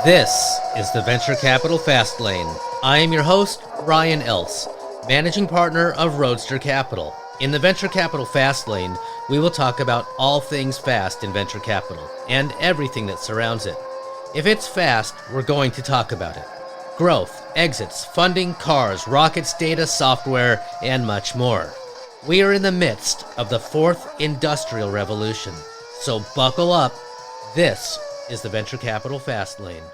This is the Venture Capital Fast Lane. I am your host, Ryan Ellis, Managing Partner of Roadster Capital. In the Venture Capital Fast Lane, we will talk about all things fast in venture capital and everything that surrounds it. If it's fast, we're going to talk about it. Growth, exits, funding, cars, rockets, data, software, and much more. We are in the midst of the fourth industrial revolution, so buckle up. This is the Venture Capital Fast Lane.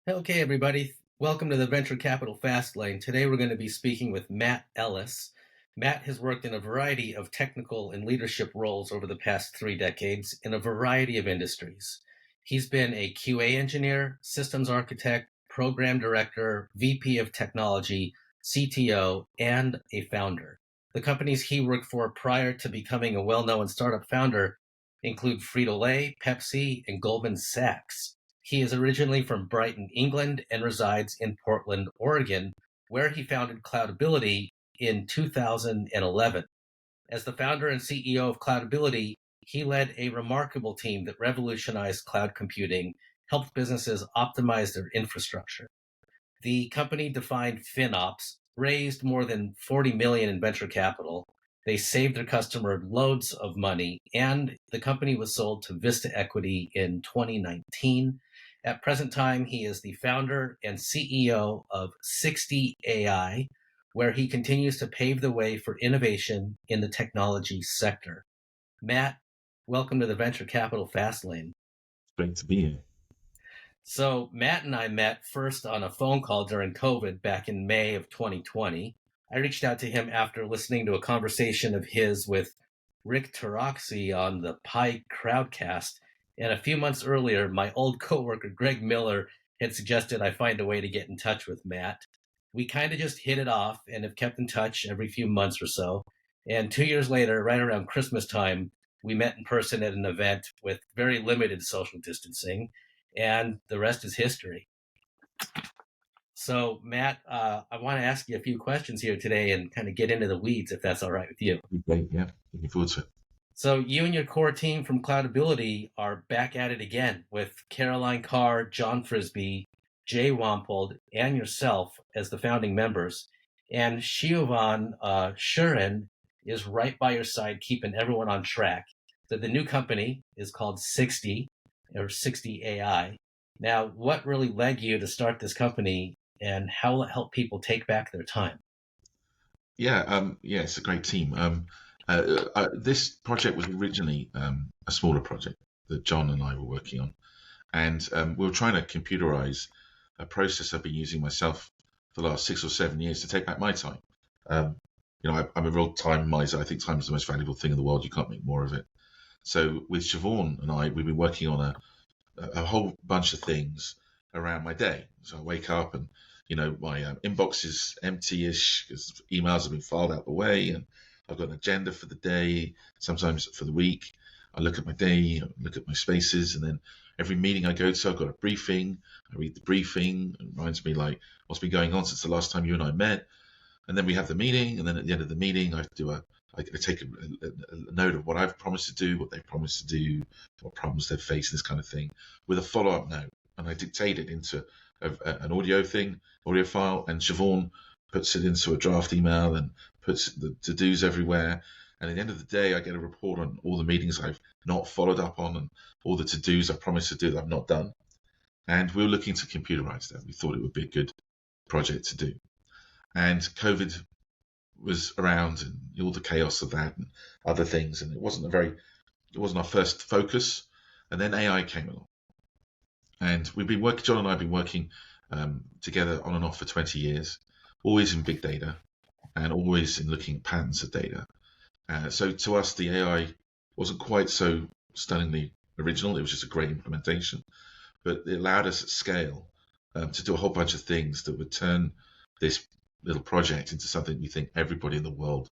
Okay, everybody. Welcome to the Venture Capital Fast Lane. Today we're going to be speaking with Matt Ellis. Matt has worked in a variety of technical and leadership roles over the past 3 decades in a variety of industries. He's been a QA engineer, systems architect, program director, VP of technology, CTO, and a founder. The companies he worked for prior to becoming a well-known startup founder include Frito-Lay, Pepsi, and Goldman Sachs. He is originally from Brighton, England, and resides in Portland, Oregon, where he founded Cloudability in 2011. As the founder and CEO of Cloudability, he led a remarkable team that revolutionized cloud computing, helped businesses optimize their infrastructure. The company, defined FinOps, raised more than $40 million in venture capital. They saved their customer loads of money, and the company was sold to Vista Equity in 2019. At present time, he is the founder and CEO of 60 AI, where he continues to pave the way for innovation in the technology sector. Matt, welcome to the Venture Capital Fast Lane. Great to be here. So Matt and I met first on a phone call during COVID back in May of 2020. I reached out to him after listening to a conversation of his with Rick Taroxy on the Pi Crowdcast. And a few months earlier, my old coworker, Greg Miller, had suggested I find a way to get in touch with Matt. We kind of just hit it off and have kept in touch every few months or so. And 2 years later, right around Christmas time, we met in person at an event with very limited social distancing, and the rest is history. So, Matt, I want to ask you a few questions here today and kind of get into the weeds, if that's all right with you. Great, yeah. Looking forward to it. So you and your core team from Cloudability are back at it again with Caroline Carr, John Frisbee, Jay Wampold, and yourself as the founding members. And Siobhan Shuren is right by your side, keeping everyone on track. So the new company is called 60 or 60 AI. Now, what really led you to start this company, and how will it help people take back their time? Yeah, it's a great team. This project was originally a smaller project that John and I were working on, and we were trying to computerize a process I've been using myself for the last 6 or 7 years to take back my time. I'm a real time miser. I think time is the most valuable thing in the world. You can't make more of it. So with Siobhan and I, we've been working on a whole bunch of things around my day. So I wake up and my inbox is empty-ish because emails have been filed out the way, and I've got an agenda for the day, sometimes for the week. I look at my day, I look at my spaces, and then every meeting I go to, I've got a briefing. I read the briefing. It reminds me like what's been going on since the last time you and I met. And then we have the meeting, and then at the end of the meeting, I take a note of what I've promised to do, what they've promised to do, what problems they've faced, this kind of thing, with a follow-up note. And I dictate it into an audio file, and Siobhan puts it into a draft email and puts the to-dos everywhere. And at the end of the day, I get a report on all the meetings I've not followed up on and all the to-dos I promised to do that I've not done. And we were looking to computerize that. We thought it would be a good project to do. And COVID was around and all the chaos of that and other things. And it wasn't our first focus. And then AI came along. And John and I have been working together on and off for 20 years, always in big data and always in looking at patterns of data. So to us, the AI wasn't quite so stunningly original. It was just a great implementation, but it allowed us at scale to do a whole bunch of things that would turn this little project into something we think everybody in the world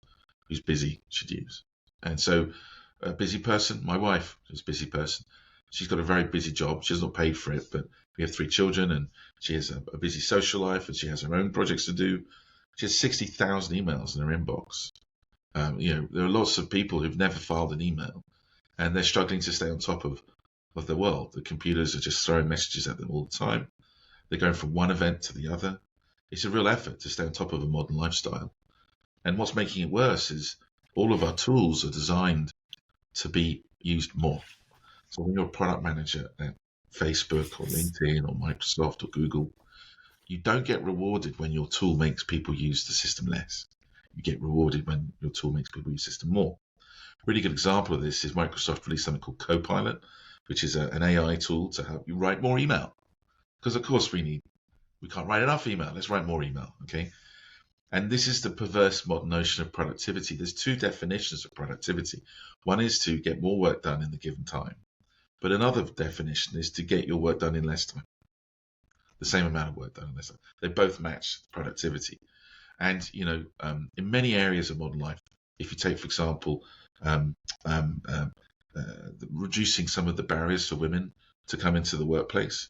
who's busy should use. And so a busy person, my wife is a busy person. She's got a very busy job. She's not paid for it, but we have 3 children, and she has a busy social life, and she has her own projects to do. She has 60,000 emails in her inbox. There are lots of people who've never filed an email, and they're struggling to stay on top of of the world. The computers are just throwing messages at them all the time. They're going from one event to the other. It's a real effort to stay on top of a modern lifestyle. And what's making it worse is all of our tools are designed to be used more. So when you're a product manager at Facebook or LinkedIn or Microsoft or Google, you don't get rewarded when your tool makes people use the system less. You get rewarded when your tool makes people use the system more. A really good example of this is Microsoft released something called Copilot, which is an AI tool to help you write more email. Because of course we can't write enough email. Let's write more email, okay? And this is the perverse modern notion of productivity. There's two definitions of productivity. One is to get more work done in the given time. But another definition is to get your work done in less time. The same amount of work done in less time. They both match productivity. And, in many areas of modern life, if you take, for example, reducing some of the barriers for women to come into the workplace,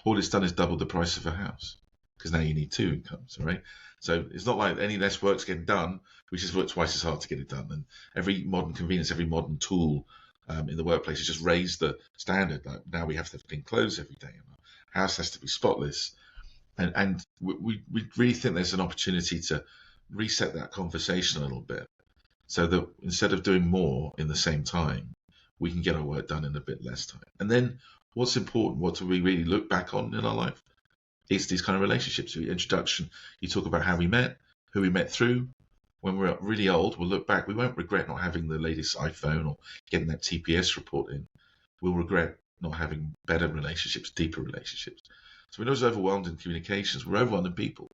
all it's done is double the price of a house, because now you need two incomes, all right? So it's not like any less work's getting done, we just work twice as hard to get it done. And every modern convenience, every modern tool in the workplace has just raised the standard. Like now we have to have clean clothes every day, and our house has to be spotless. And we really think there's an opportunity to reset that conversation a little bit, so that instead of doing more in the same time, we can get our work done in a bit less time. And then what's important, what do we really look back on in our life? It's these kind of relationships. The introduction, you talk about how we met, who we met through. When we're really old, we'll look back. We won't regret not having the latest iPhone or getting that TPS report in. We'll regret not having better relationships, deeper relationships. So we're not as overwhelmed in communications. We're overwhelmed in people.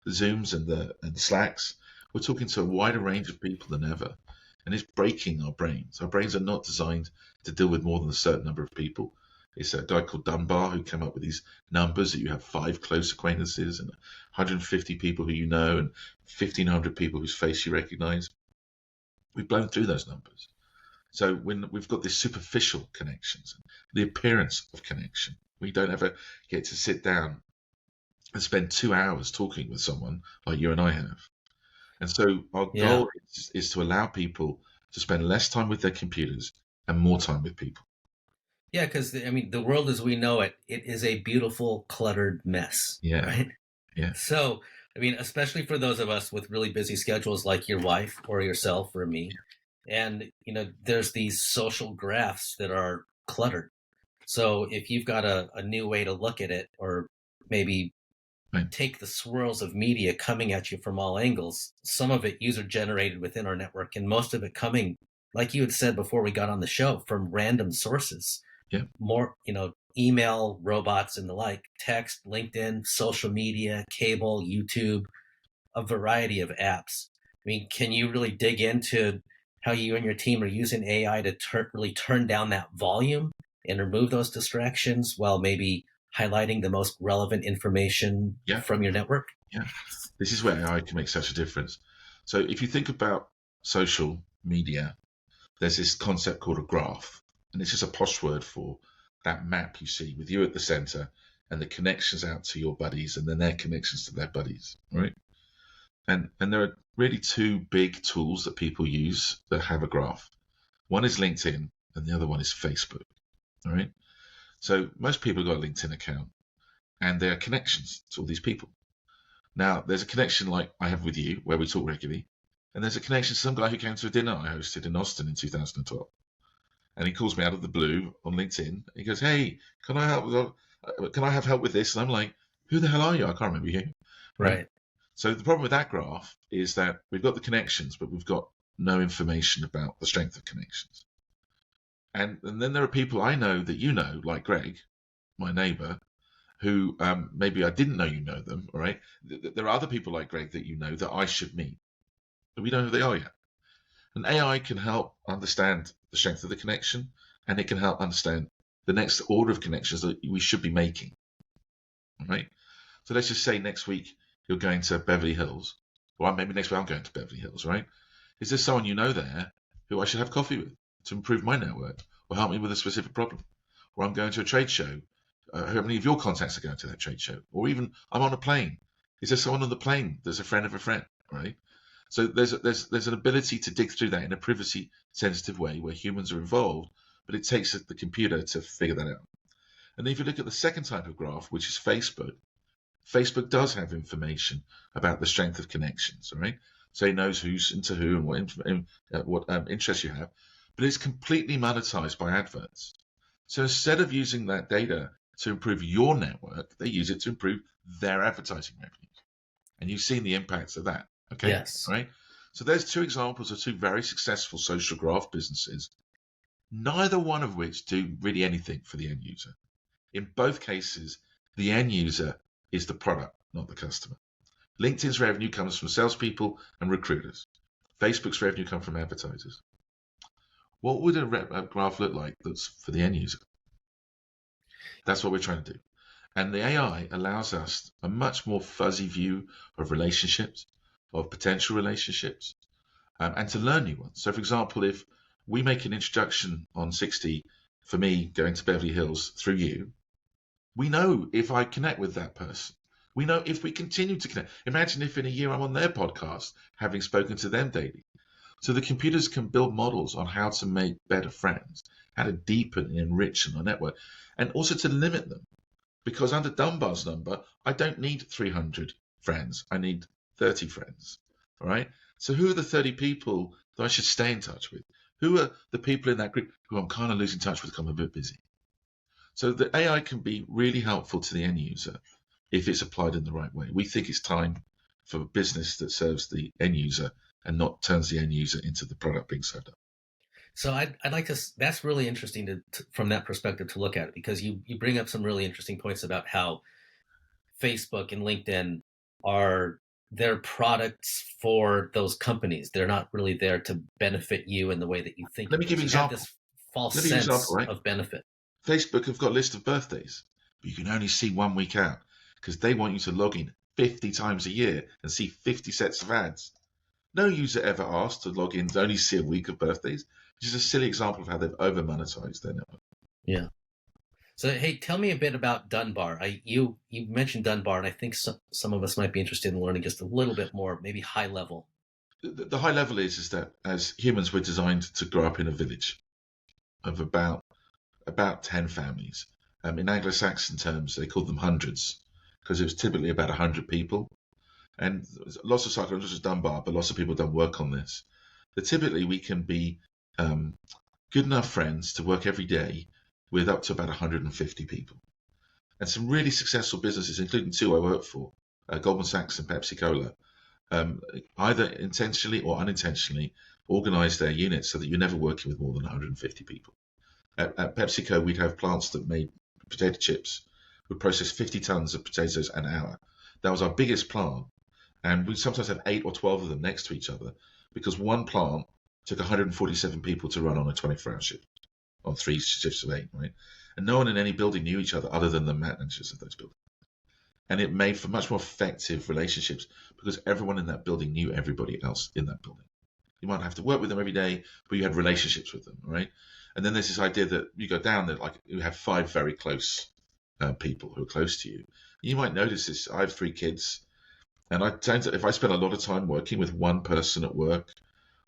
The Zooms and the Slacks, we're talking to a wider range of people than ever. And it's breaking our brains. Our brains are not designed to deal with more than a certain number of people. It's a guy called Dunbar who came up with these numbers that you have 5 close acquaintances and 150 people who you know and 1,500 people whose face you recognize. We've blown through those numbers. So when we've got these superficial connections, the appearance of connection, we don't ever get to sit down and spend 2 hours talking with someone like you and I have. And so our goal is to allow people to spend less time with their computers and more time with people. Yeah, because the world as we know it is a beautiful, cluttered mess. Yeah. Right. Yeah. So, especially for those of us with really busy schedules like your wife or yourself or me, and there's these social graphs that are cluttered. So if you've got a new way to look at it, or maybe take the swirls of media coming at you from all angles, some of it user generated within our network, and most of it coming, like you had said before we got on the show, from random sources. Yeah. More, email, robots and the like, text, LinkedIn, social media, cable, YouTube, a variety of apps. Can you really dig into how you and your team are using AI to really turn down that volume and remove those distractions while maybe highlighting the most relevant information from your network? Yeah, this is where AI can make such a difference. So if you think about social media, there's this concept called a graph, and it's just a posh word for that map you see with you at the center and the connections out to your buddies and then their connections to their buddies, right? And there are really 2 big tools that people use that have a graph. One is LinkedIn and the other one is Facebook, all right? So most people have got a LinkedIn account and there are connections to all these people. Now, there's a connection like I have with you where we talk regularly, and there's a connection to some guy who came to a dinner I hosted in Austin in 2012. And he calls me out of the blue on LinkedIn. He goes, "Hey, can I have help with this?" And I'm like, "Who the hell are you? I can't remember you." Right. So the problem with that graph is that we've got the connections, but we've got no information about the strength of connections. And then there are people I know that you know, like Greg, my neighbor, who maybe I didn't know you know them, all right? There are other people like Greg that you know that I should meet, but we don't know who they are yet. And AI can help understand the strength of the connection, and it can help understand the next order of connections that we should be making, all right? So let's just say next week you're going to Beverly Hills, or maybe next week I'm going to Beverly Hills, right? Is there someone you know there who I should have coffee with to improve my network or help me with a specific problem? Or I'm going to a trade show. How many of your contacts are going to that trade show? Or even I'm on a plane. Is there someone on the plane that's a friend of a friend, right? So there's an ability to dig through that in a privacy sensitive way where humans are involved, but it takes the computer to figure that out. And if you look at the second type of graph, which is Facebook does have information about the strength of connections, right? So it knows who's into who and what interests you have, but it's completely monetized by adverts. So instead of using that data to improve your network, they use it to improve their advertising revenues. And you've seen the impacts of that, okay? Yes. Right? So there's two examples of two very successful social graph businesses, neither one of which do really anything for the end user. In both cases, the end user is the product, not the customer. LinkedIn's revenue comes from salespeople and recruiters. Facebook's revenue comes from advertisers. What would a graph look like that's for the end user? That's what we're trying to do. And the AI allows us a much more fuzzy view of relationships, of potential relationships, and to learn new ones. So, for example, if we make an introduction on 60 for me going to Beverly Hills through you, we know if I connect with that person. We know if we continue to connect. Imagine if in a year I'm on their podcast, having spoken to them daily. So the computers can build models on how to make better friends, how to deepen and enrich our network, and also to limit them. Because under Dunbar's number, I don't need 300 friends. I need 30 friends. All right. So who are the 30 people that I should stay in touch with? Who are the people in that group who I'm kind of losing touch with because I'm a bit busy? So the AI can be really helpful to the end user if it's applied in the right way. We think it's time for a business that serves the end user and not turns the end user into the product being served up. So I'd like to. That's really interesting from that perspective to look at it, because you bring up some really interesting points about how Facebook and LinkedIn are their products for those companies. They're not really there to benefit you in the way that you think. Let me give you an You have example. this false Let me give you an sense example, right? of benefit. Facebook have got a list of birthdays, but you can only see 1 week out because they want you to log in 50 times a year and see 50 sets of ads. No user ever asked to log in to only see a week of birthdays, which is a silly example of how they've over-monetized their network. Yeah. So, hey, tell me a bit about Dunbar. You mentioned Dunbar, and I think some of us might be interested in learning just a little bit more, maybe high level. The high level is that as humans, we're designed to grow up in a village of about 10 families. In Anglo-Saxon terms, they called them hundreds because it was typically about 100 people. And lots of psychologists have done Dunbar, but lots of people don't work on this. That typically we can be good enough friends to work every day with up to about 150 people. And some really successful businesses, including two I work for, Goldman Sachs and Pepsi Cola, either intentionally or unintentionally organize their units so that you're never working with more than 150 people. At PepsiCo, we'd have plants that made potato chips, would process 50 tons of potatoes an hour. That was our biggest plant. And we sometimes have 8 or 12 of them next to each other because one plant took 147 people to run on a 24-hour shift, on 3 shifts of 8, right? And no one in any building knew each other other than the managers of those buildings. And it made for much more effective relationships because everyone in that building knew everybody else in that building. You might have to work with them every day, but you had relationships with them, right? And then there's this idea that you go down there, like you have 5 very close people who are close to you. You might notice this. I have 3 kids, and I tend to, if I spend a lot of time working with one person at work,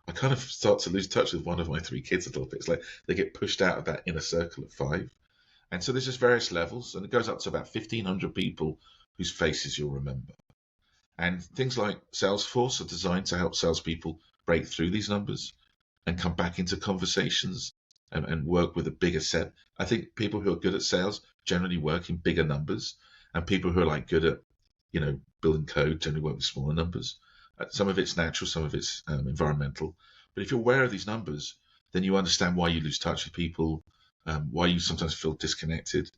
I kind of start to lose touch with one of my 3 kids a little bit. It's like they get pushed out of that inner circle of 5. And so there's just various levels, and it goes up to about 1,500 people whose faces you'll remember. And things like Salesforce are designed to help salespeople break through these numbers and come back into conversations and work with a bigger set. I think people who are good at sales generally work in bigger numbers, and people who are like good at, building code generally work with smaller numbers. Some of it's natural, some of it's environmental. But if you're aware of these numbers, then you understand why you lose touch with people, why you sometimes feel disconnected.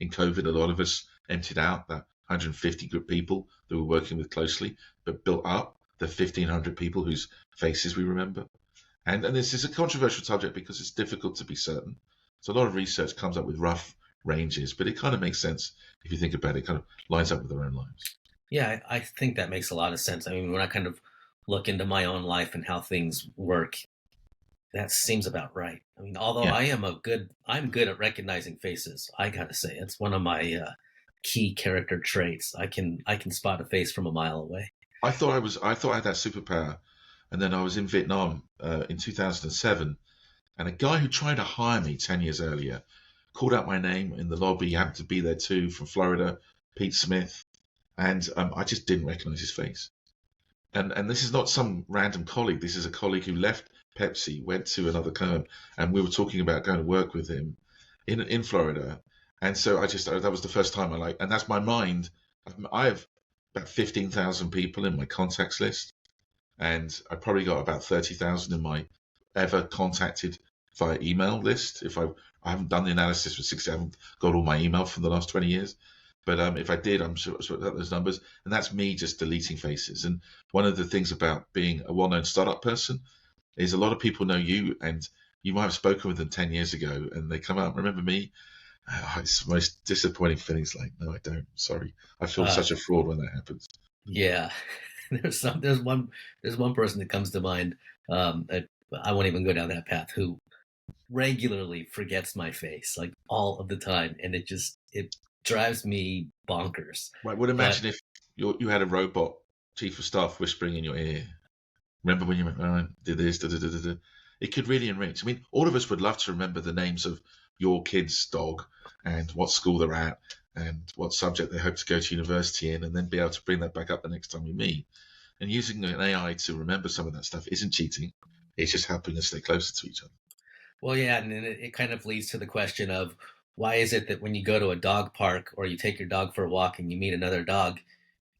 In COVID, a lot of us emptied out that 150 good people that we're working with closely, but built up the 1,500 people whose faces we remember. And this is a controversial subject because it's difficult to be certain. So a lot of research comes up with rough ranges, but it kind of makes sense if you think about it. It kind of lines up with our own lives. Yeah, I think that makes a lot of sense. I mean, when I kind of look into my own life and how things work, that seems about right. I mean, although Yeah. I'm good at recognizing faces. I gotta say, it's one of my key character traits. I can spot a face from a mile away. I thought I had that superpower, and then I was in Vietnam in 2007, And a guy who tried to hire me 10 years earlier called out my name in the lobby. He happened to be there too, from Florida, Pete Smith. And I just didn't recognize his face. And this is not some random colleague. This is a colleague who left Pepsi, went to another firm, and we were talking about going to work with him in Florida. And so that was the first time and that's my mind. I have about 15,000 people in my contacts list, and I probably got about 30,000 in my ever contacted via email list. I haven't done the analysis for 60, I haven't got all my email from the last 20 years. But if I did, I'm sure that those numbers, and that's me just deleting faces. And one of the things about being a well-known startup person is a lot of people know you, and you might have spoken with them 10 years ago, and they come out, remember me? It's the most disappointing feeling. It's like, no, I don't. Sorry, I feel such a fraud when that happens. Yeah, there's one person that comes to mind. I won't even go down that path. Who regularly forgets my face, like all of the time, and it drives me bonkers. Right. Well, imagine if you had a robot chief of staff whispering in your ear. Remember when you went, oh, did this, da, da, da, da, da. It could really enrich. I mean, all of us would love to remember the names of your kid's dog and what school they're at and what subject they hope to go to university in, and then be able to bring that back up the next time you meet. And using an AI to remember some of that stuff isn't cheating. It's just helping us stay closer to each other. Well, yeah, and then it kind of leads to the question of why is it that when you go to a dog park or you take your dog for a walk and you meet another dog,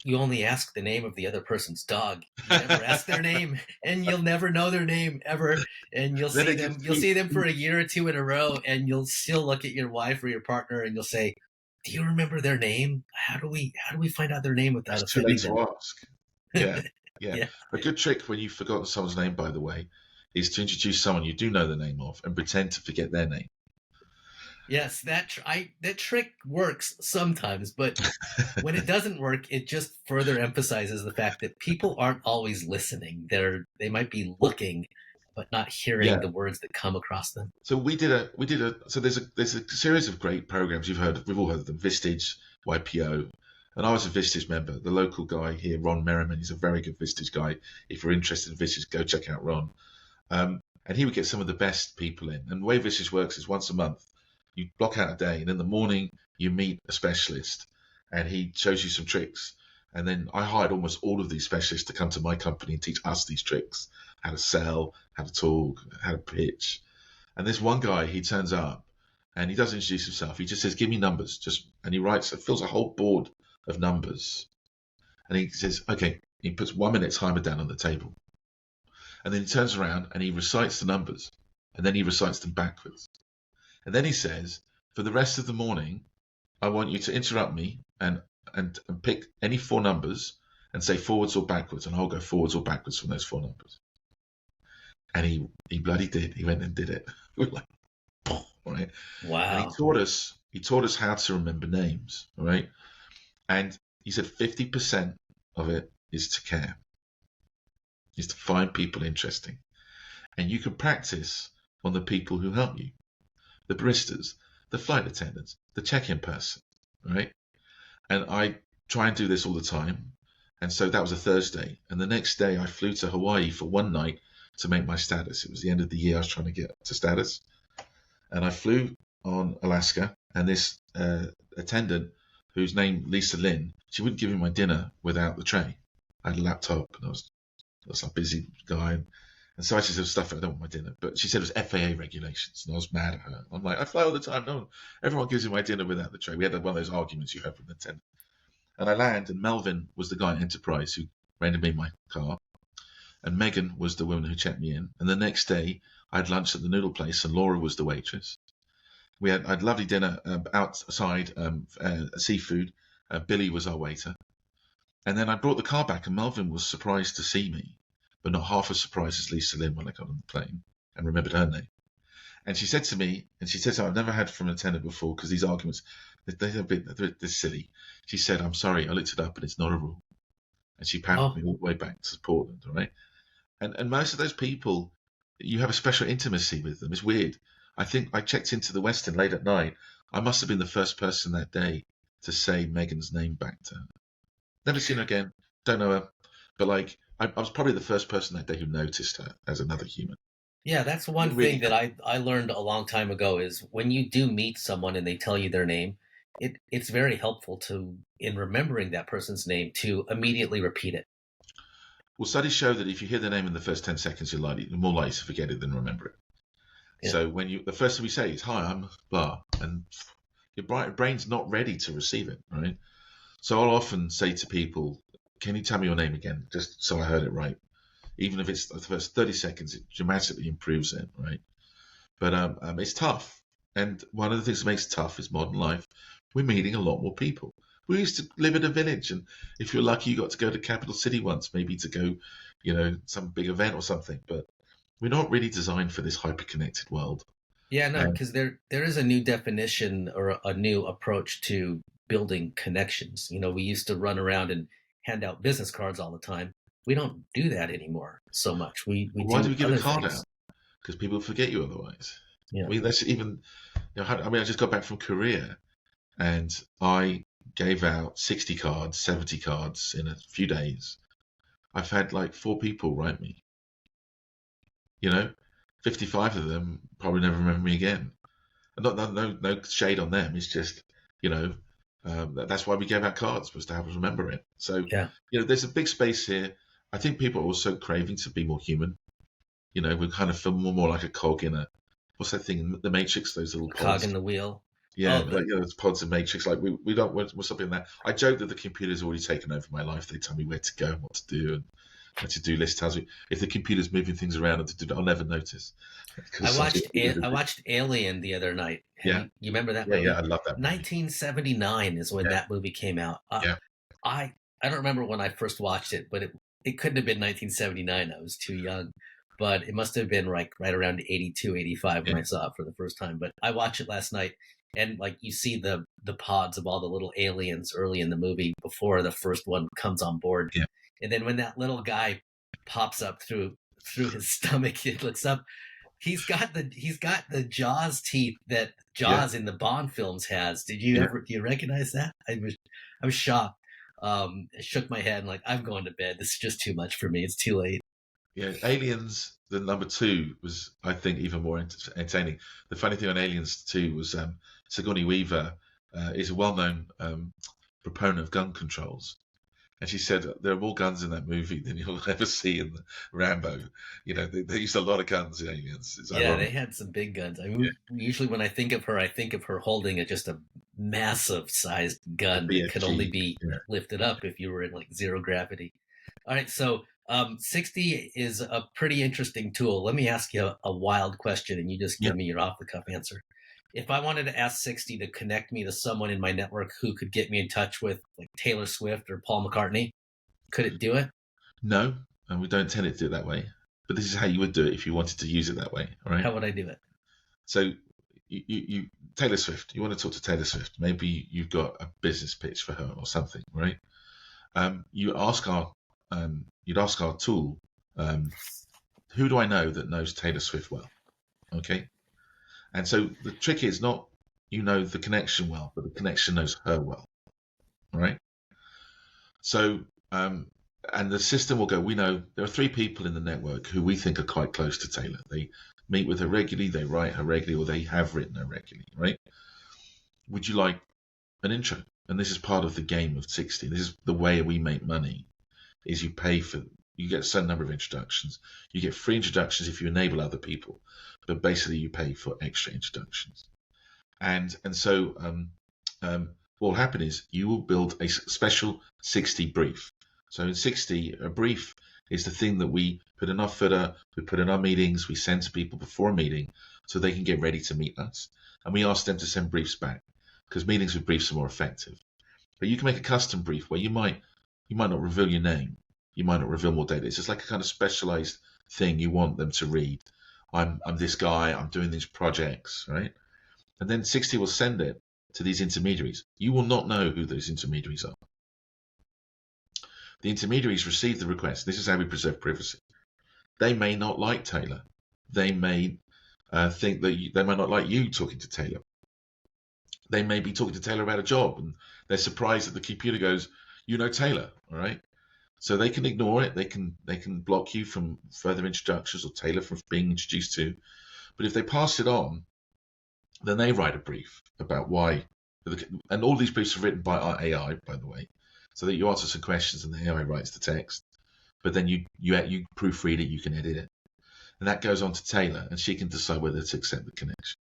you only ask the name of the other person's dog. You never ask their name, and you'll never know their name ever. And you'll see them for a year or two in a row, and you'll still look at your wife or your partner, and you'll say, "Do you remember their name? How do we find out their name without offending them?" To ask. Yeah, yeah, yeah. A good trick when you've forgotten someone's name, by the way, is to introduce someone you do know the name of and pretend to forget their name. Yes, that trick works sometimes, but when it doesn't work, it just further emphasizes the fact that people aren't always listening. They might be looking, but not hearing the words that come across them. So so there's a series of great programs we've all heard of them, Vistage, YPO, and I was a Vistage member. The local guy here, Ron Merriman, he's a very good Vistage guy. If you're interested in Vistage, go check out Ron. And he would get some of the best people in. And the way Vistage works is once a month, you block out a day, and in the morning you meet a specialist, and he shows you some tricks. And then I hired almost all of these specialists to come to my company and teach us these tricks: how to sell, how to talk, how to pitch. And this one guy, he turns up, and he doesn't introduce himself. He just says, "Give me numbers," and he fills a whole board of numbers, and he says, "Okay." He puts 1 minute timer down on the table, and then he turns around and he recites the numbers, and then he recites them backwards. And then he says, for the rest of the morning, I want you to interrupt me and pick any 4 numbers and say forwards or backwards, and I'll go forwards or backwards from those 4 numbers. And he bloody did. He went and did it. We were like, right? Wow. And he taught us how to remember names, right? And he said 50% of it is to care, is to find people interesting. And you can practice on the people who help you. The baristas, the flight attendants, the check-in person, right? And I try and do this all the time. And so that was a Thursday. And the next day I flew to Hawaii for one night to make my status. It was the end of the year I was trying to get to status. And I flew on Alaska, and this attendant, whose name Lisa Lynn, she wouldn't give me my dinner without the tray. I had a laptop, and I was a busy guy. And so I said, stuff, I don't want my dinner. But she said it was FAA regulations, and I was mad at her. I'm like, I fly all the time. No, everyone gives me my dinner without the tray. We had one of those arguments you have with the attendant. And I land, and Melvin was the guy at Enterprise who rented me my car. And Megan was the woman who checked me in. And the next day, I had lunch at the noodle place, and Laura was the waitress. I had lovely dinner outside, seafood. Billy was our waiter. And then I brought the car back, and Melvin was surprised to see me, but not half as surprised as Lisa Lynn when I got on the plane and remembered her name. And she said to me, and she said something I've never had from an attendant before, because these arguments, they're a bit silly. She said, I'm sorry, I looked it up and it's not a rule. And she paddled me all the way back to Portland, right? And most of those people, you have a special intimacy with them. It's weird. I think I checked into the Westin late at night. I must have been the first person that day to say Megan's name back to her. Never seen her again. Don't know her. But I was probably the first person that day who noticed her as another human. Yeah, that's one It really thing that I learned a long time ago is when you do meet someone and they tell you their name, it's very helpful to in remembering that person's name to immediately repeat it. well, studies show that if you hear the name in the first 10 seconds, you're more likely to forget it than remember it. Yeah. So the first thing we say is, "Hi, I'm blah," and your brain's not ready to receive it, right? So I'll often say to people, "Can you tell me your name again, just so I heard it right?" Even if it's the first 30 seconds, it dramatically improves it, right? But it's tough. And one of the things that makes it tough is modern life. We're meeting a lot more people. We used to live in a village, and if you're lucky, you got to go to capital city once, maybe to go, some big event or something. But we're not really designed for this hyper-connected world. Yeah, no, Um, because there is a new definition or a new approach to building connections. We used to run around and hand out business cards all the time. We don't do that anymore so much. We why do do we give a other card things. out? Because people forget you otherwise. I Yeah. mean, that's even, I mean, I just got back from Korea, and I gave out 60 cards, 70 cards in a few days. I've had like 4 people write me, you know, 55 of them probably never remember me again. And no shade on them. It's just, you know, that's why we gave out cards, was to have us remember it. So, Yeah. there's a big space here. I think people are also craving to be more human. We kind of feel more like a cog in what's that thing in the Matrix, those little A cog in pods. the wheel. Yeah, Oh, like those pods in Matrix. Like we don't want something that. I joke that the computer's already taken over my life. They tell me where to go and what to do, and my to-do list tells me if the computer's moving things around, I'll never notice I because watched I watched Alien the other night. Have yeah, you remember that yeah, movie? I love that movie. 1979 is when Yeah, that movie came out. yeah, I don't remember when I first watched it, but it couldn't have been 1979. I was too young. But it must have been right around 82, 85 when yeah, I saw it for the first time. But I watched it last night, and like you see the pods of all the little aliens early in the movie before the first one comes on board. yeah, And then when that little guy pops up through his stomach, it looks up. He's got the Jaws teeth that yeah, Jaws in the Bond films has. yeah, Do you recognize that? I was shocked. I shook my head and like I'm going to bed. This is just too much for me. It's too late. yeah. Aliens, the number two was, I think, even more entertaining. The funny thing on Aliens 2 was Sigourney Weaver is a well-known proponent of gun controls. And she said there are more guns in that movie than you'll ever see in Rambo. They used a lot of guns in Aliens. It's Yeah, ironic. they had some big guns. I Yeah, mean, usually when I think of her holding just a massive sized the gun that could only BFG. be Yeah, lifted up if you were in like zero gravity. All right, so 60 is a pretty interesting tool. Let me ask you a wild question, and you just yeah. give me your off the cuff answer. If I wanted to ask 60 to connect me to someone in my network who could get me in touch with like Taylor Swift or Paul McCartney, could it do it? No, and we don't tend to do it that way. But this is how you would do it if you wanted to use it that way. All right. How would I do it? So Taylor Swift. You want to talk to Taylor Swift? Maybe you've got a business pitch for her or something, right? You ask you'd ask our tool, who do I know that knows Taylor Swift well? Okay. And so the trick is not the connection well, but the connection knows her well, right? So, and the system will go, we know there are 3 people in the network who we think are quite close to Taylor. They meet with her regularly, they write her regularly, or they have written her regularly, right? Would you like an intro? And this is part of the game of 60. This is the way we make money, is you get a certain number of introductions. You get free introductions if you enable other people, but basically you pay for extra introductions. And so what will happen is you will build a special 60 brief. So in 60, a brief is the thing that we put in our footer, we put in our meetings, we send to people before a meeting so they can get ready to meet us. And we ask them to send briefs back because meetings with briefs are more effective. But you can make a custom brief where you might not reveal your name, you might not reveal more data. It's just like a kind of specialized thing you want them to read. I'm this guy, I'm doing these projects, right? And then 60 will send it to these intermediaries. You will not know who those intermediaries are. The intermediaries receive the request. This is how we preserve privacy. They may not like Taylor. They may think that they might not like you talking to Taylor. They may be talking to Taylor about a job, and they're surprised that the computer goes, "You know Taylor, all right?" So they can ignore it. They can block you from further introductions or tailor from being introduced to. But if they pass it on, then they write a brief about why. And all these briefs are written by our AI, by the way, so that you answer some questions and the AI writes the text. But then you proofread it, you can edit it, and that goes on to Taylor, and she can decide whether to accept the connection.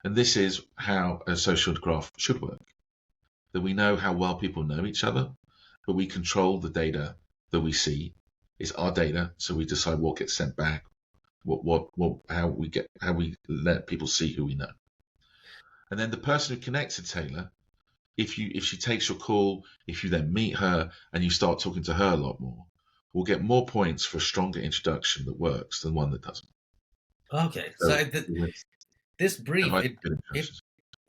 And this is how a social graph should work. That we know how well people know each other, but we control the data that we see. It's our data, so we decide what gets sent back, how we let people see who we know. And then the person who connects to Taylor, if she takes your call, if you then meet her and you start talking to her a lot more, will get more points for a stronger introduction that works than one that doesn't. Okay, so this brief,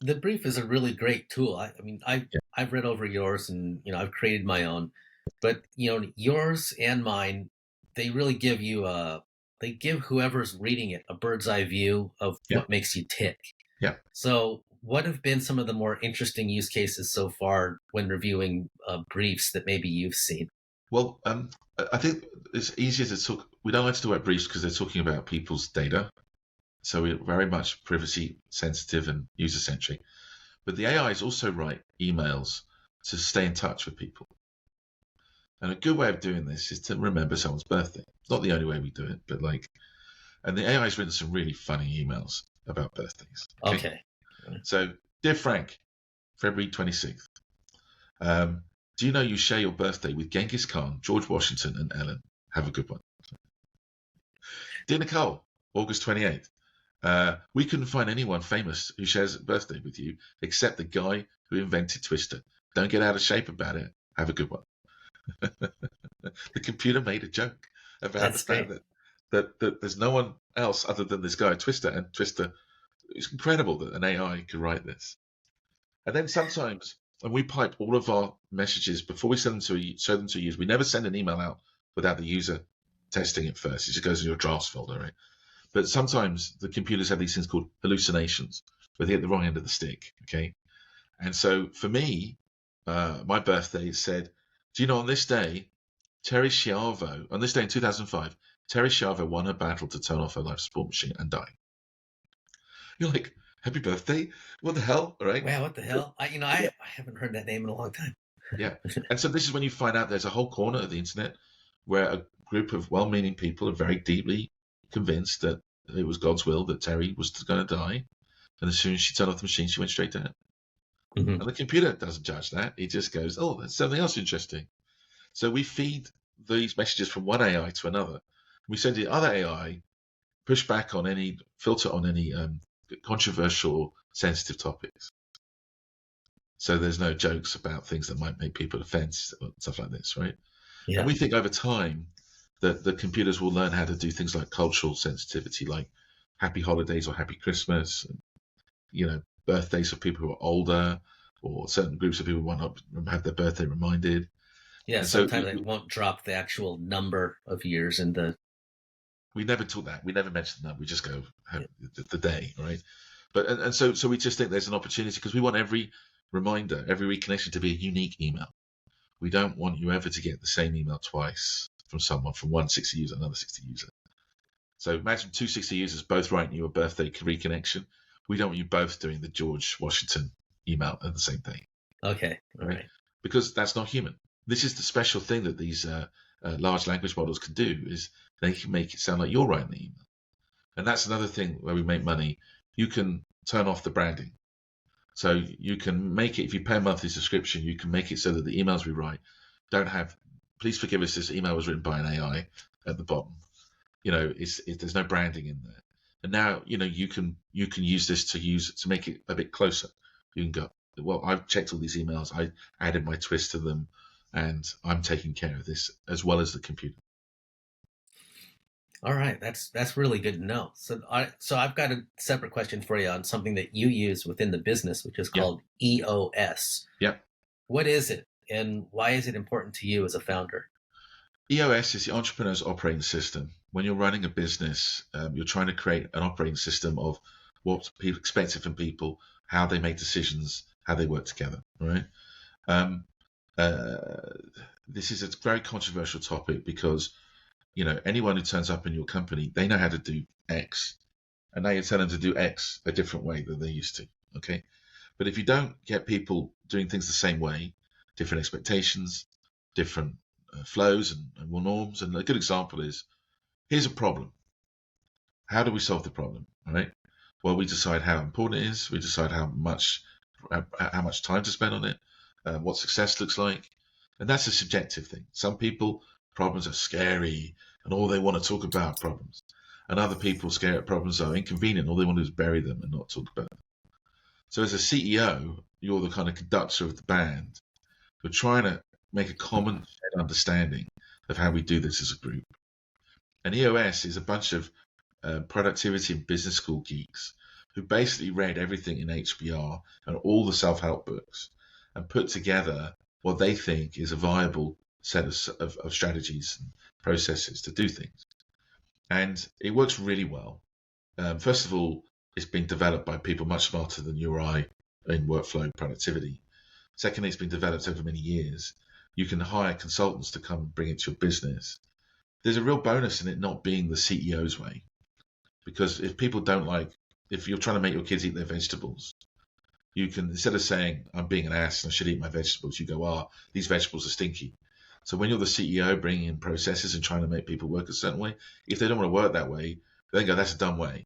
the brief is a really great tool. I mean, I've read over yours, and I've created my own, but yours and mine, they really give you they give whoever's reading it a bird's eye view of what makes you tick. Yeah. So, what have been some of the more interesting use cases so far when reviewing briefs that maybe you've seen? Well, I think it's easier to talk. We don't like to talk about briefs because they're talking about people's data. So we're very much privacy sensitive and user centric. But the AIs also write emails to stay in touch with people. And a good way of doing this is to remember someone's birthday. Not the only way we do it, but and the AI has written some really funny emails about birthdays. Okay. So, dear Frank, February 26th. Do you know you share your birthday with Genghis Khan, George Washington, and Ellen? Have a good one. Dear Nicole, August 28th. We couldn't find anyone famous who shares a birthday with you except the guy who invented Twister. Don't get out of shape about it. Have a good one. The computer made a joke about the fact that there's no one else other than this guy Twister, and Twister. It's incredible that an AI could write this. And then sometimes when we pipe all of our messages before we show them to a user, we never send an email out without the user testing it first. It just goes in your drafts folder, right? But sometimes the computers have these things called hallucinations, where they hit the wrong end of the stick. Okay, and so for me, my birthday said, do you know on this day, Terry Schiavo, on this day in 2005, Terry Schiavo won her battle to turn off her life support machine and die. You're like, happy birthday! What the hell, right? Wow, what the hell? I haven't heard that name in a long time. Yeah, and so this is when you find out there's a whole corner of the internet where a group of well-meaning people are very deeply convinced that it was God's will that Terry was going to die, and as soon as she turned off the machine, she went straight to him. And the computer doesn't judge that; it just goes, "Oh, that's something else interesting." So we feed these messages from one AI to another. We send the other AI push back on any filter on any controversial, sensitive topics. So there's no jokes about things that might make people offense, stuff like this, right? Yeah. And we think over time that the computers will learn how to do things like cultural sensitivity, like happy holidays or happy Christmas, and, birthdays of people who are older, or certain groups of people want to have their birthday reminded. Yeah, and sometimes they won't drop the actual number of years in the. We never talk that. We never mention that. We just go the day, right? But and so we just think there's an opportunity because we want every reminder, every reconnection to be a unique email. We don't want you ever to get the same email twice from someone, from one 60 user, another 60 user. So imagine 2 60 users both writing you a birthday reconnection. We don't want you both doing the George Washington email at the same day. Okay, all right. Because that's not human. This is the special thing that these large language models can do, is they can make it sound like you're writing the email. And that's another thing where we make money. You can turn off the branding. So you can make it, if you pay a monthly subscription, you can make it so that the emails we write don't have, please forgive us, this email was written by an AI at the bottom. There's no branding in there. And now, you can use this to make it a bit closer. You can go, well, I've checked all these emails, I added my twist to them, and I'm taking care of this as well as the computer. All right, that's really good to know. So I've got a separate question for you on something that you use within the business, which is called EOS. Yeah. What is it, and why is it important to you as a founder? EOS is the entrepreneur's operating system. When you're running a business, you're trying to create an operating system of what people expect from people, how they make decisions, how they work together, right? And this is a very controversial topic because, anyone who turns up in your company, they know how to do X, and now you tell them to do X a different way than they used to. Okay. But if you don't get people doing things the same way, different expectations, different flows and norms, and a good example is, here's a problem. How do we solve the problem? All right. Well, we decide how important it is. We decide how much time to spend on it, what success looks like, and that's a subjective thing. Some people, problems are scary, and all they want to talk about problems, and other people, scary problems are inconvenient. All they want to do is bury them and not talk about them. So, as a CEO, you're the kind of conductor of the band. We're trying to make a common understanding of how we do this as a group. And EOS is a bunch of productivity and business school geeks who basically read everything in HBR and all the self-help books and put together what they think is a viable set of strategies and processes to do things. And it works really well. First of all, it's been developed by people much smarter than you or I in workflow productivity. Secondly, it's been developed over many years. You can hire consultants to come and bring it to your business. There's a real bonus in it not being the CEO's way. Because if you're trying to make your kids eat their vegetables, you can, instead of saying, I'm being an ass and I should eat my vegetables, you go, these vegetables are stinky. So when you're the CEO bringing in processes and trying to make people work a certain way, if they don't want to work that way, they go, that's a dumb way.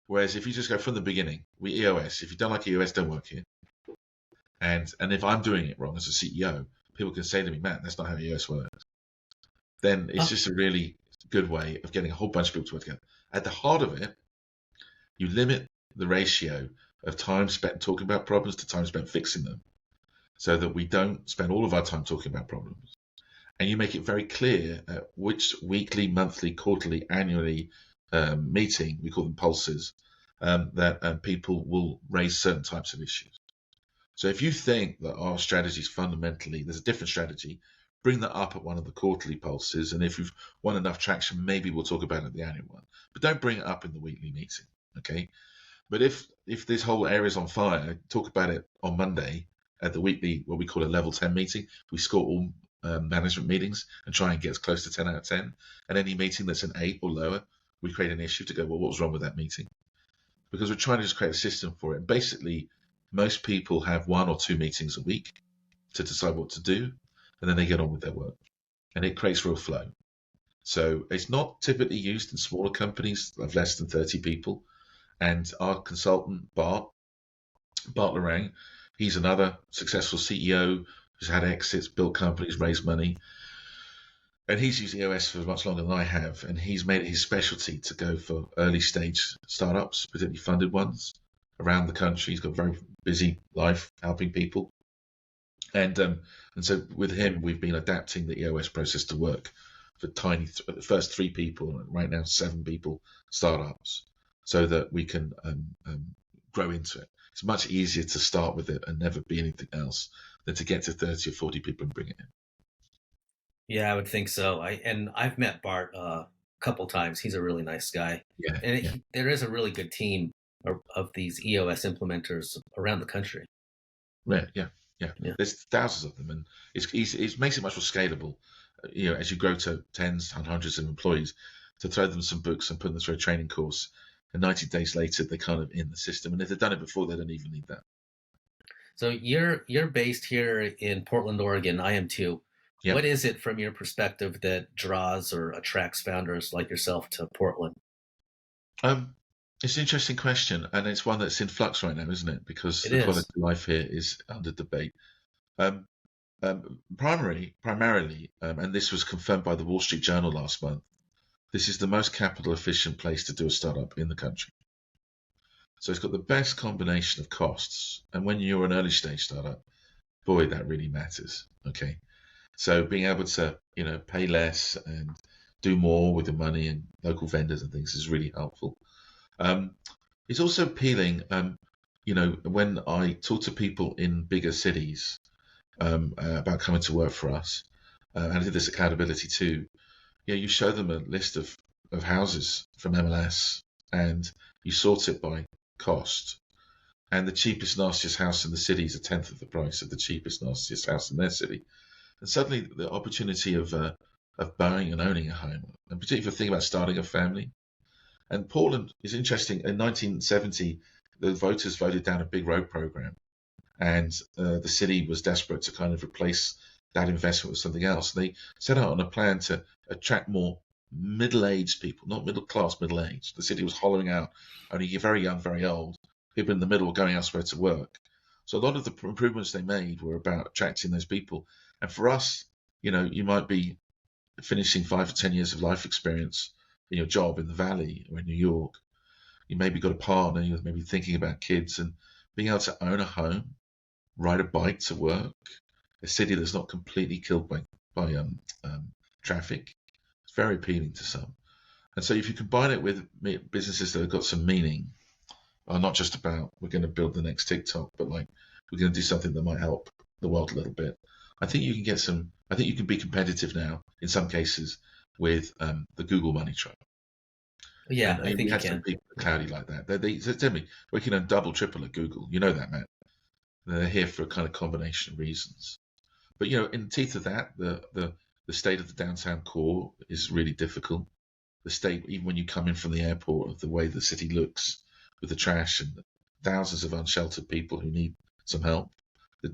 Whereas if you just go from the beginning, we EOS, if you don't like EOS, don't work here. And if I'm doing it wrong as a CEO, people can say to me, Matt, that's not how EOS works. Then it's just a really good way of getting a whole bunch of people to work together. At the heart of it, you limit the ratio of time spent talking about problems to time spent fixing them, so that we don't spend all of our time talking about problems. And you make it very clear at which weekly, monthly, quarterly, annually meeting, we call them pulses, that people will raise certain types of issues. So if you think that our strategy is fundamentally, there's a different strategy, bring that up at one of the quarterly pulses. And if you've won enough traction, maybe we'll talk about it at the annual one. But don't bring it up in the weekly meeting, okay? But if this whole area is on fire, talk about it on Monday at the weekly, what we call a level 10 meeting. We score all management meetings and try and get as close to 10 out of 10. And any meeting that's an 8 or lower, we create an issue to go, well, what was wrong with that meeting? Because we're trying to just create a system for it. And basically, most people have 1 or 2 meetings a week to decide what to do, and then they get on with their work. And it creates real flow. So it's not typically used in smaller companies of less than 30 people. And our consultant, Bart Lorang, he's another successful CEO who's had exits, built companies, raised money. And he's used EOS for much longer than I have. And he's made it his specialty to go for early stage startups, particularly funded ones around the country. He's got a very busy life helping people. And so with him, we've been adapting the EOS process to work for first 3 people, and right now 7 people startups, so that we can grow into it. It's much easier to start with it and never be anything else than to get to 30 or 40 people and bring it in. Yeah, I would think so. I've met Bart a couple times. He's a really nice guy. Yeah, And there is a really good team of these EOS implementers around the country. Right. Yeah. There's thousands of them, and it makes it much more scalable. As you grow to tens and hundreds of employees, to throw them some books and put them through a training course, and 90 days later they're kind of in the system. And if they've done it before, they don't even need that. So you're based here in Portland, Oregon. I am too. Yep. What is it from your perspective that draws or attracts founders like yourself to Portland? It's an interesting question, and it's one that's in flux right now, isn't it? Because the quality of life here is under debate. Primarily, and this was confirmed by the Wall Street Journal last month, this is the most capital efficient place to do a startup in the country. So it's got the best combination of costs. And when you're an early stage startup, boy, that really matters. Okay. So being able to, pay less and do more with the money and local vendors and things is really helpful. It's also appealing, when I talk to people in bigger cities about coming to work for us, and I did this at Cloudability too, you show them a list of houses from MLS and you sort it by cost. And the cheapest, nastiest house in the city is 1/10 of the price of the cheapest, nastiest house in their city. And suddenly the opportunity of buying and owning a home, and particularly if you think about starting a family. And Portland is interesting. In 1970, the voters voted down a big road program, and the city was desperate to kind of replace that investment with something else. They set out on a plan to attract more middle-aged people, not middle class, middle-aged. The city was hollowing out only very young, very old. People in the middle were going elsewhere to work. So a lot of the improvements they made were about attracting those people. And for us, you might be finishing 5 or 10 years of life experience in your job in the Valley or in New York. You maybe got a partner, you're maybe thinking about kids, and being able to own a home, ride a bike to work, a city that's not completely killed by traffic. It's very appealing to some. And so if you combine it with businesses that have got some meaning, are not just about we're going to build the next TikTok, but like we're going to do something that might help the world a little bit. I think you can get some. I think you can be competitive now in some cases with the Google money trail. Yeah, And I we think you had some can. people cloudy like that. They tell me we can earn double, triple at Google. You know that, Matt. They're here for a kind of combination of reasons. But in the teeth of that, the state of the downtown core is really difficult. The state, even when you come in from the airport, of the way the city looks with the trash and the thousands of unsheltered people who need some help.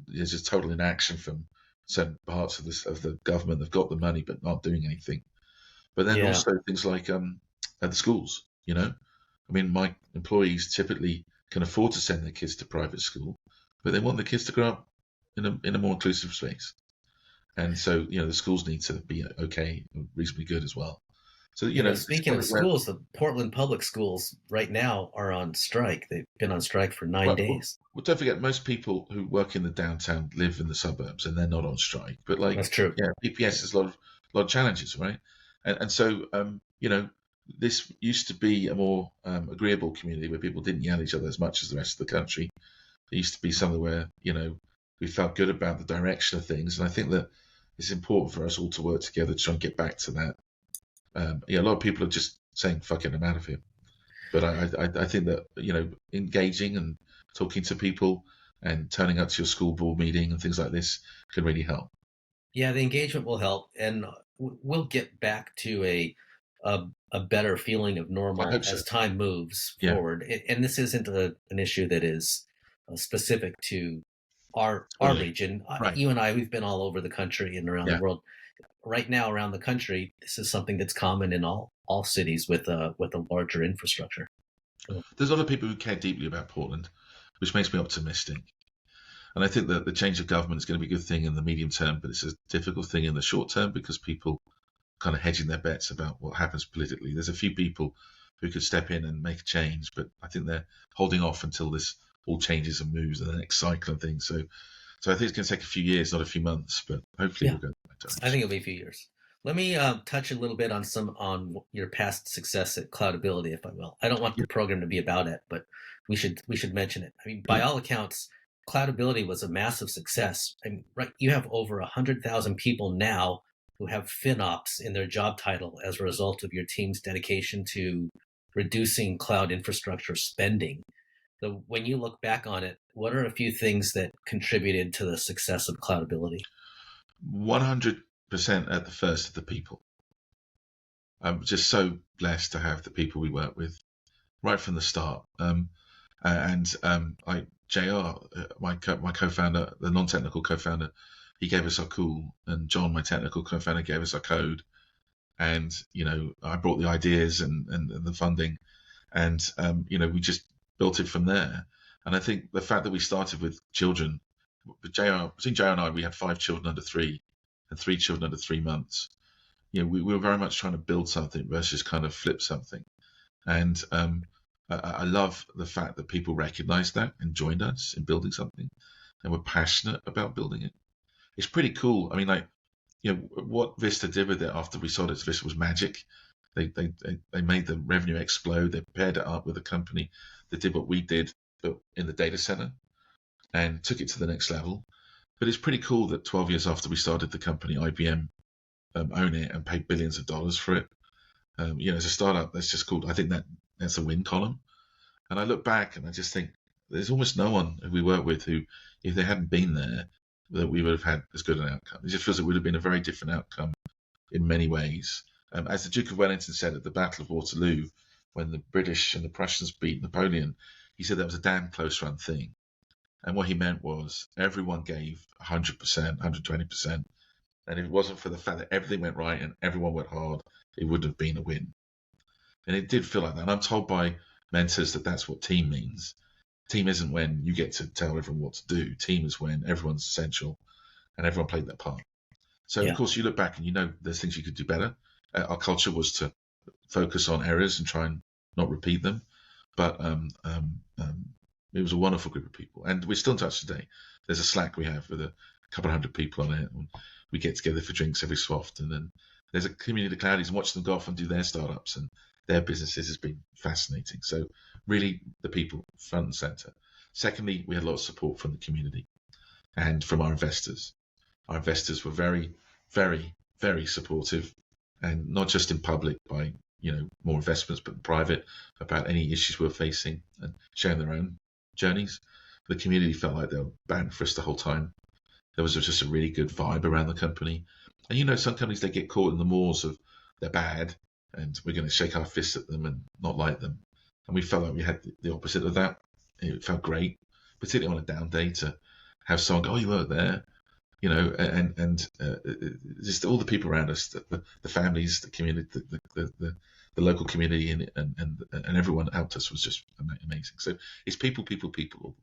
There's just total inaction from certain parts of the government. They've got the money but not doing anything. But then Yeah. also things like at the schools. I mean, my employees typically can afford to send their kids to private school, but they want the kids to grow up in a more inclusive space. And so, the schools need to be okay, reasonably good as well. So, it's a Speaking of point where, schools, the Portland public schools right now are on strike. They've been on strike for nine well, days. don't forget, most people who work in the downtown live in the suburbs and they're not on strike. But That's true. yeah, PPS has a lot of challenges, right? And so, this used to be a more agreeable community where people didn't yell at each other as much as the rest of the country. It used to be somewhere where, we felt good about the direction of things. And I think that it's important for us all to work together to try and get back to that. A lot of people are just saying, fuck it, I'm out of here. But I think that, engaging and talking to people and turning up to your school board meeting and things like this can really help. Yeah, the engagement will help, and we'll get back to a better feeling of I normal hope so. as time moves Yeah, forward. And this isn't an issue that is specific to our totally. region. Right. You and I, we've been all over the country and around the Yeah. world. Right now, around the country, this is something that's common in all cities with a larger infrastructure. So, There's a lot of people who care deeply about Portland, which makes me optimistic. And I think that the change of government is going to be a good thing in the medium term, but it's a difficult thing in the short term because people kind of hedging their bets about what happens politically. There's a few people who could step in and make a change, but I think they're holding off until this all changes and moves in the next cycle and things. So I think it's going to take a few years, not a few months, but hopefully yeah, we'll go in the right I think direction. it'll be a few years. Let me touch a little bit on your past success at Cloudability, if I will. I don't want the Yeah, program to be about it, but we should mention it. I mean, by yeah. all accounts, Cloudability was a massive success. I mean, right, you have over 100,000 people now who have FinOps in their job title as a result of your team's dedication to reducing cloud infrastructure spending. So, when you look back on it, what are a few things that contributed to the success of Cloudability? 100% at the first of the people. I'm just so blessed to have the people we work with right from the start. And JR, my co-founder, the non-technical co-founder, he gave us our cool, and John, my technical co-founder, gave us our code. And I brought the ideas and the funding, and we just built it from there. And I think the fact that we started with children, between JR and I, we had 5 children under 3 and 3 children under 3 months. We were very much trying to build something versus kind of flip something. And I love the fact that people recognized that and joined us in building something and were passionate about building it. It's pretty cool. I mean, like, what Vista did with it after we sold it to Vista was magic. They made the revenue explode. They paired it up with a company that did what we did, but in the data center, and took it to the next level. But it's pretty cool that 12 years after we started the company, IBM own it and pay billions of dollars for it. As a startup, that's just cool. I think that's a win column. And I look back and I just think there's almost no one who we work with who, if they hadn't been there, that we would have had as good an outcome. It just feels it would have been a very different outcome in many ways. As the Duke of Wellington said at the Battle of Waterloo, when the British and the Prussians beat Napoleon, he said that was a damn close run thing. And what he meant was everyone gave 100%, 120%. And if it wasn't for the fact that everything went right and everyone went hard, it wouldn't have been a win. And it did feel like that. And I'm told by mentors that that's what team means. Team isn't when you get to tell everyone what to do. Team is when everyone's essential and everyone played their part. So, of Yeah. course, you look back and you know there's things you could do better. Our culture was to focus on errors and try and not repeat them. But it was a wonderful group of people. And we're still in touch today. There's a Slack we have with a couple of hundred people on it. And we get together for drinks every so often. And there's a community of Cloudies and watch them go off and do their startups and their businesses has been fascinating. So really the people front and center. Secondly, we had a lot of support from the community and from our investors. Our investors were very, very, very supportive, and not just in public by more investments, but in private about any issues we were facing and sharing their own journeys. The community felt like they were banned for us the whole time. There was just a really good vibe around the company. And some companies, they get caught in the mores of they're bad and we're going to shake our fists at them and not like them. And we felt like we had the opposite of that. It felt great, particularly on a down day, to have someone go, "Oh, you weren't there," and just all the people around us, the families, the community, the local community, and everyone helped us was just amazing. So it's people all the way.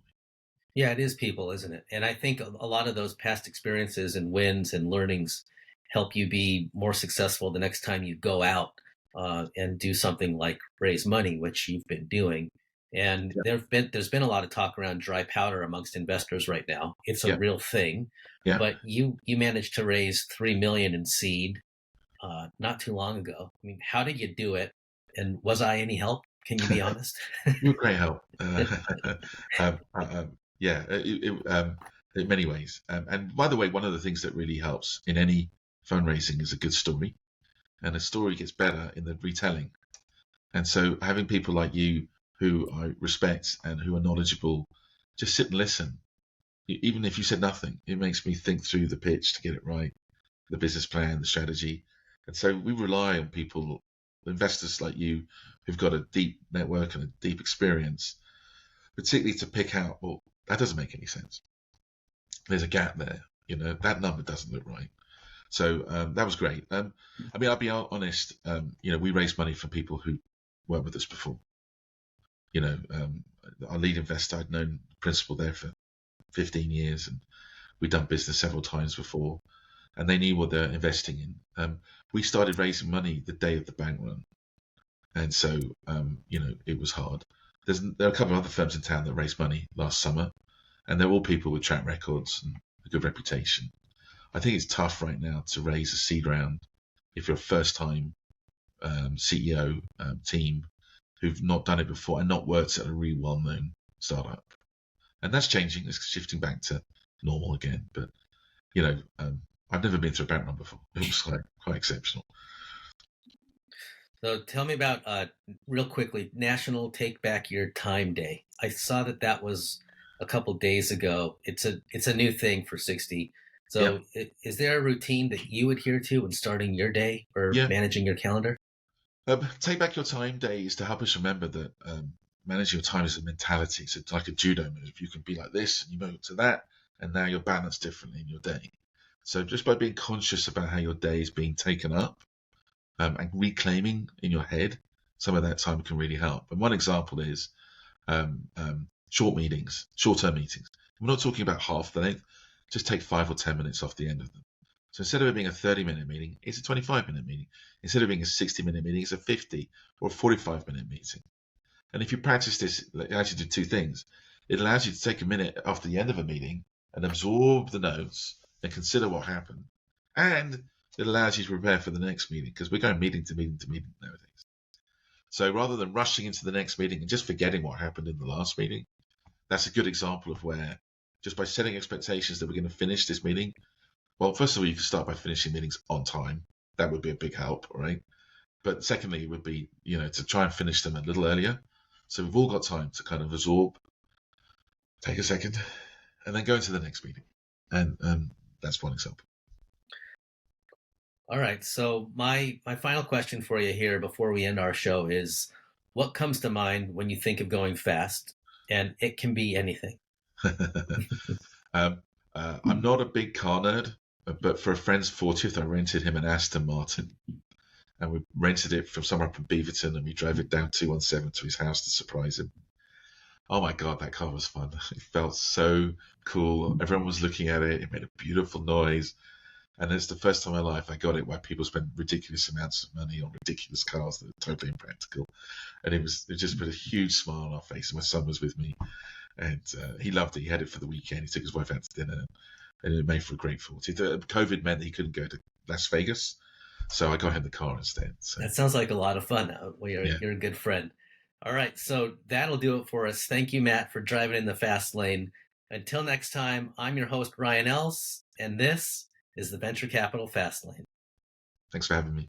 Yeah, it is people, isn't it? And I think a lot of those past experiences and wins and learnings help you be more successful the next time you go out and do something like raise money, which you've been doing. And Yeah, there's been a lot of talk around dry powder amongst investors right now. It's a yeah, real thing, yeah. but you managed to raise 3 million in seed not too long ago. I mean, how did you do it? And was I any help? Can you be honest? You were great help. Yeah, in many ways. And by the way, one of the things that really helps in any fundraising is a good story, and a story gets better in the retelling. And so having people like you who I respect and who are knowledgeable, just sit and listen. Even if you said nothing, it makes me think through the pitch to get it right, the business plan, the strategy. And so we rely on people, investors like you, who've got a deep network and a deep experience, particularly to pick out, well, that doesn't make any sense. There's a gap there. That number doesn't look right. So that was great. I'll be honest. We raised money from people who weren't with us before. Our lead investor, I'd known the principal there for 15 years, and we'd done business several times before, and they knew what they're investing in. We started raising money the day of the bank run, and so it was hard. There are a couple of other firms in town that raised money last summer, and they're all people with track records and a good reputation. I think it's tough right now to raise a seed round if you're a first-time CEO team who've not done it before and not worked at a really well-known startup. And that's changing. It's shifting back to normal again. But, I've never been through a bank run before. It was quite exceptional. So tell me about real quickly National Take Back Your Time Day. I saw that was a couple days ago. It's a new thing for 60. Yeah. So is there a routine that you adhere to when starting your day or Yeah. managing your calendar? Take Back Your Time Day is to help us remember that managing your time is a mentality. So it's like a judo move. You can be like this and you move to that, and now you're balanced differently in your day. So just by being conscious about how your day is being taken up and reclaiming in your head, some of that time can really help. And one example is short meetings, short-term meetings. We're not talking about half the length. Just take 5 or 10 minutes off the end of them. So instead of it being a 30-minute meeting, it's a 25-minute meeting. Instead of being a 60-minute meeting, it's a 50 or a 45-minute meeting. And if you practice this, it allows you to do two things. It allows you to take a minute after the end of a meeting and absorb the notes and consider what happened. And it allows you to prepare for the next meeting, because we're going meeting to meeting to meeting nowadays. So rather than rushing into the next meeting and just forgetting what happened in the last meeting, that's a good example of where, just by setting expectations that we're going to finish this meeting, well, first of all, you can start by finishing meetings on time. That would be a big help, right? But secondly, it would be, to try and finish them a little earlier. So we've all got time to kind of absorb, take a second, and then go into the next meeting. And that's one example. All right. So my final question for you here before we end our show is, what comes to mind when you think of going fast? And it can be anything. um, I'm not a big car nerd, but for a friend's 40th, I rented him an Aston Martin. And we rented it from somewhere up in Beaverton, and we drove it down 217 to his house to surprise him. Oh my God, that car was fun. It felt so cool. Everyone was looking at it. It made a beautiful noise. And it's the first time in my life I got it where people spend ridiculous amounts of money on ridiculous cars that are totally impractical. And it just put a huge smile on our face. My son was with me, and he loved it. He had it for the weekend. He took his wife out to dinner, and it made for a great 40. COVID meant that he couldn't go to Las Vegas, so I got him the car instead. So That sounds like a lot of fun. Well, yeah, you're a good friend. All right. So that'll do it for us. Thank you, Matt, for driving in the fast lane. Until next time, I'm your host, Ryan Ellis, and this is the Venture Capital Fast Lane. thanks for having me.